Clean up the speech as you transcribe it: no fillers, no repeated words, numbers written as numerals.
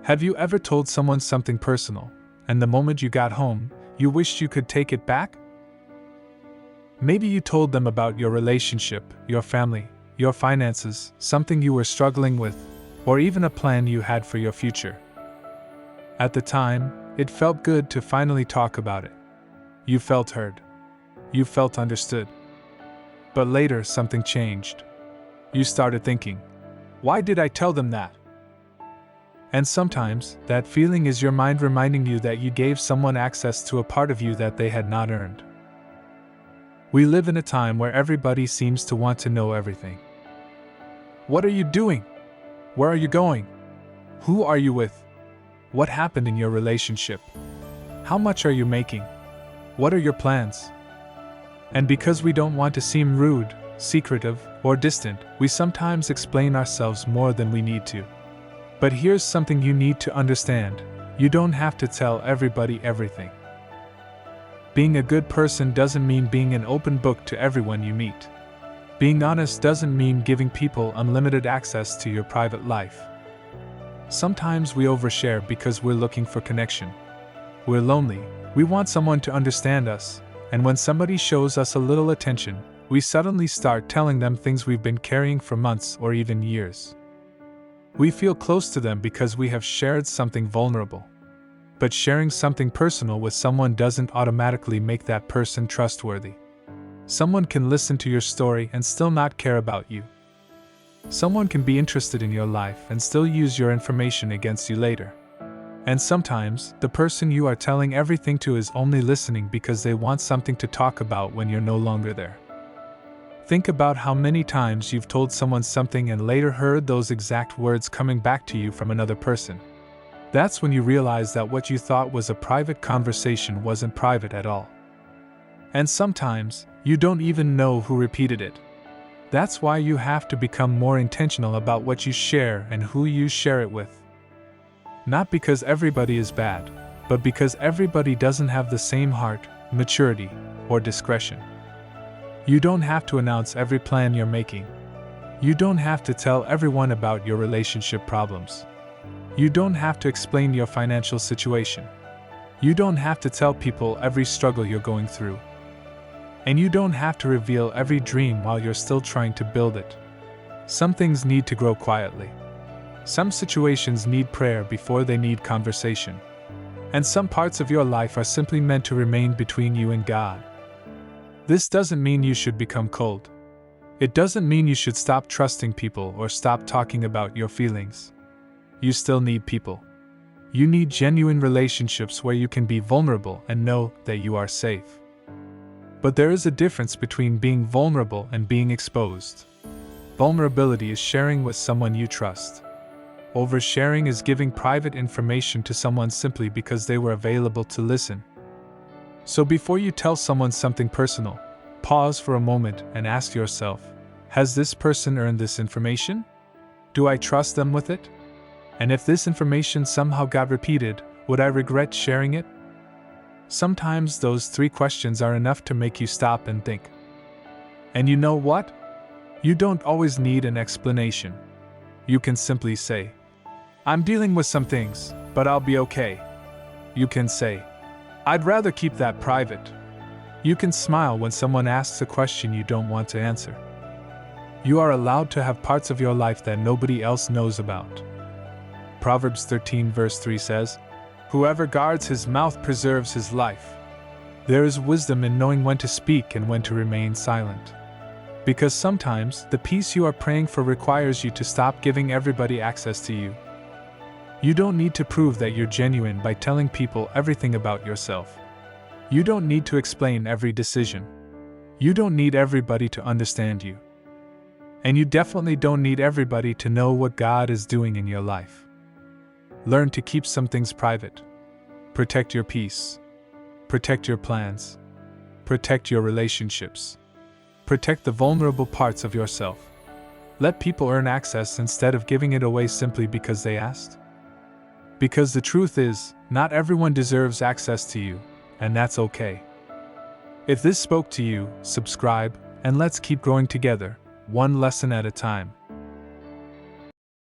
Have you ever told someone something personal, and the moment you got home, you wished you could take it back? Maybe you told them about your relationship, your family, your finances, something you were struggling with, or even a plan you had for your future. At the time, it felt good to finally talk about it. You felt heard. You felt understood. But later, something changed. You started thinking, why did I tell them that? And sometimes, that feeling is your mind reminding you that you gave someone access to a part of you that they had not earned. We live in a time where everybody seems to want to know everything. What are you doing? Where are you going? Who are you with? What happened in your relationship? How much are you making? What are your plans? And because we don't want to seem rude, secretive, or distant, we sometimes explain ourselves more than we need to. But here's something you need to understand: you don't have to tell everybody everything. Being a good person doesn't mean being an open book to everyone you meet. Being honest doesn't mean giving people unlimited access to your private life. Sometimes we overshare because we're looking for connection. We're lonely, we want someone to understand us, and when somebody shows us a little attention, we suddenly start telling them things we've been carrying for months or even years. We feel close to them because we have shared something vulnerable. But sharing something personal with someone doesn't automatically make that person trustworthy. Someone can listen to your story and still not care about you. Someone can be interested in your life and still use your information against you later. And sometimes, the person you are telling everything to is only listening because they want something to talk about when you're no longer there. Think about how many times you've told someone something and later heard those exact words coming back to you from another person. That's when you realize that what you thought was a private conversation wasn't private at all. And sometimes, you don't even know who repeated it. That's why you have to become more intentional about what you share and who you share it with. Not because everybody is bad, but because everybody doesn't have the same heart, maturity, or discretion. You don't have to announce every plan you're making. You don't have to tell everyone about your relationship problems. You don't have to explain your financial situation. You don't have to tell people every struggle you're going through. And you don't have to reveal every dream while you're still trying to build it. Some things need to grow quietly. Some situations need prayer before they need conversation. And some parts of your life are simply meant to remain between you and God. This doesn't mean you should become cold. It doesn't mean you should stop trusting people or stop talking about your feelings. You still need people. You need genuine relationships where you can be vulnerable and know that you are safe. But there is a difference between being vulnerable and being exposed. Vulnerability is sharing with someone you trust. Oversharing is giving private information to someone simply because they were available to listen. So before you tell someone something personal, pause for a moment and ask yourself, has this person earned this information? Do I trust them with it? And if this information somehow got repeated, would I regret sharing it? Sometimes those 3 questions are enough to make you stop and think. And you know what? You don't always need an explanation. You can simply say, I'm dealing with some things, but I'll be okay. You can say, I'd rather keep that private. You can smile when someone asks a question you don't want to answer. You are allowed to have parts of your life that nobody else knows about. Proverbs 13 verse 3 says, Whoever guards his mouth preserves his life. There is wisdom in knowing when to speak and when to remain silent. Because sometimes, the peace you are praying for requires you to stop giving everybody access to you. You don't need to prove that you're genuine by telling people everything about yourself. You don't need to explain every decision. You don't need everybody to understand you. And you definitely don't need everybody to know what God is doing in your life. Learn to keep some things private. Protect your peace. Protect your plans. Protect your relationships. Protect the vulnerable parts of yourself. Let people earn access instead of giving it away simply because they asked. Because the truth is, not everyone deserves access to you, and that's okay. If this spoke to you, subscribe, and let's keep growing together, one lesson at a time.